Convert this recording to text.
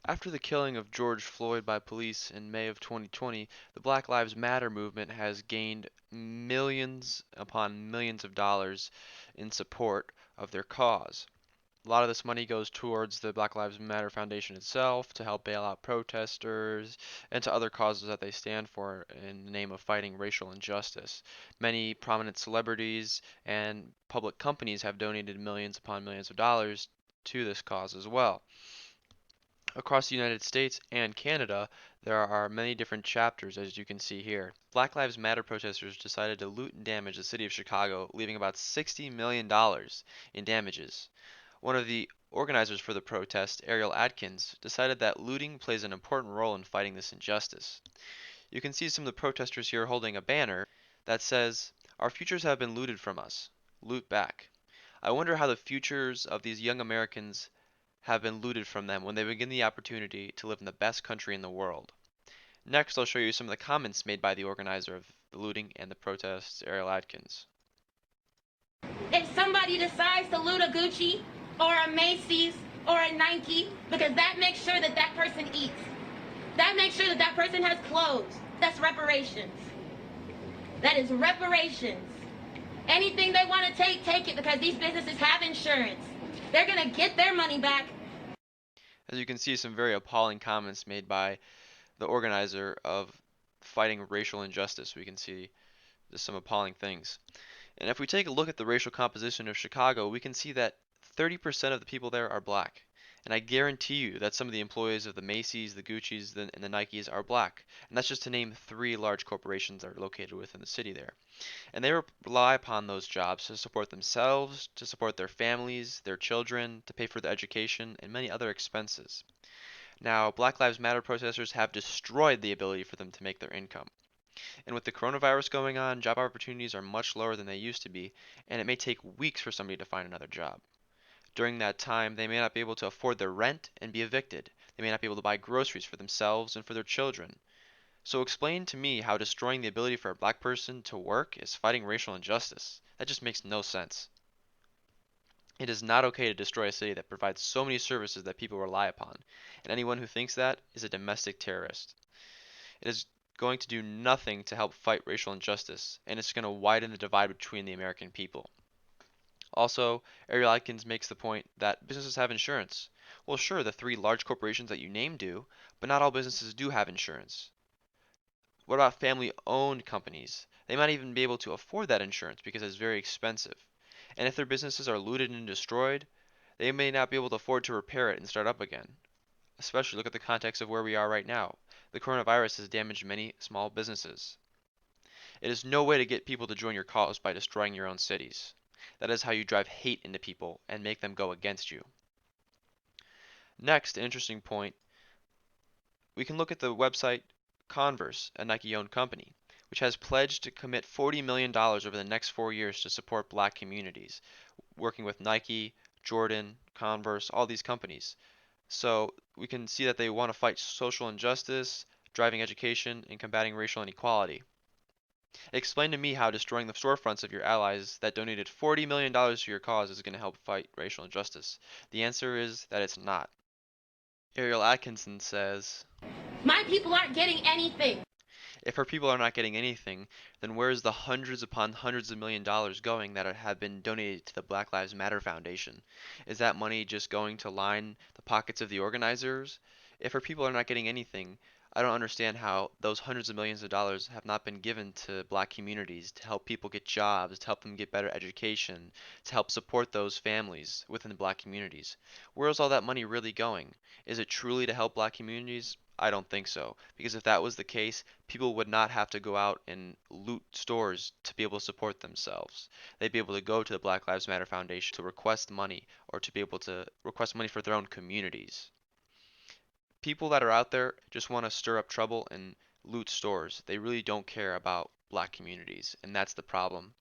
After the killing of George Floyd by police in May of 2020, the Black Lives Matter movement has gained millions upon millions of dollars in support of their cause. A lot of this money goes towards the Black Lives Matter Foundation itself to help bail out protesters and to other causes that they stand for in the name of fighting racial injustice. Many prominent celebrities and public companies have donated millions upon millions of dollars to this cause as well. Across the United States and Canada, there are many different chapters, as you can see here. Black Lives Matter protesters decided to loot and damage the city of Chicago, leaving about $60 million in damages. One of the organizers for the protest, Ariel Atkins, decided that looting plays an important role in fighting this injustice. You can see some of the protesters here holding a banner that says, "Our futures have been looted from us. Loot back." I wonder how the futures of these young Americans have been looted from them when they begin the opportunity to live in the best country in the world. Next, I'll show you some of the comments made by the organizer of the looting and the protests, Ariel Atkins. If somebody decides to loot a Gucci or a Macy's or a Nike, because that makes sure that that person eats. That makes sure that that person has clothes. That's reparations. That is reparations. Anything they want to take it, because these businesses have insurance. They're going to get their money back. As you can see, some very appalling comments made by the organizer of fighting racial injustice. We can see just some appalling things. And if we take a look at the racial composition of Chicago, we can see that 30% of the people there are black. And I guarantee you that some of the employees of the Macy's, the Gucci's, and the Nikes are black. And that's just to name three large corporations that are located within the city there. And they rely upon those jobs to support themselves, to support their families, their children, to pay for their education, and many other expenses. Now, Black Lives Matter protesters have destroyed the ability for them to make their income. And with the coronavirus going on, job opportunities are much lower than they used to be, and it may take weeks for somebody to find another job. During that time, they may not be able to afford their rent and be evicted. They may not be able to buy groceries for themselves and for their children. So explain to me how destroying the ability for a black person to work is fighting racial injustice. That just makes no sense. It is not okay to destroy a city that provides so many services that people rely upon, and anyone who thinks that is a domestic terrorist. It is going to do nothing to help fight racial injustice, and it's going to widen the divide between the American people. Also, Ariel Atkins makes the point that businesses have insurance. Well, sure, the three large corporations that you named do, but not all businesses do have insurance. What about family-owned companies? They might even be able to afford that insurance because it's very expensive. And if their businesses are looted and destroyed, they may not be able to afford to repair it and start up again. Especially look at the context of where we are right now. The coronavirus has damaged many small businesses. It is no way to get people to join your cause by destroying your own cities. That is how you drive hate into people and make them go against you. Next, an interesting point, we can look at the website Converse, a Nike-owned company, which has pledged to commit $40 million over the next 4 years to support black communities, working with Nike, Jordan, Converse, all these companies. So we can see that they want to fight social injustice, driving education, and combating racial inequality. Explain to me how destroying the storefronts of your allies that donated $40 million to your cause is going to help fight racial injustice. The answer is that it's not. Ariel Atkinson says, My people aren't getting anything. if her people are not getting anything, then where is the hundreds upon hundreds of $millions going that have been donated to the Black Lives Matter Foundation? Is that money just going to line the pockets of the organizers? If her people are not getting anything, I don't understand how those hundreds of millions of dollars have not been given to black communities to help people get jobs, to help them get better education, to help support those families within the black communities. Where is all that money really going? Is it truly to help black communities? I don't think so. Because if that was the case, people would not have to go out and loot stores to be able to support themselves. They'd be able to go to the Black Lives Matter Foundation to request money or to be able to request money for their own communities. People that are out there just want to stir up trouble and loot stores. They really don't care about black communities, and that's the problem.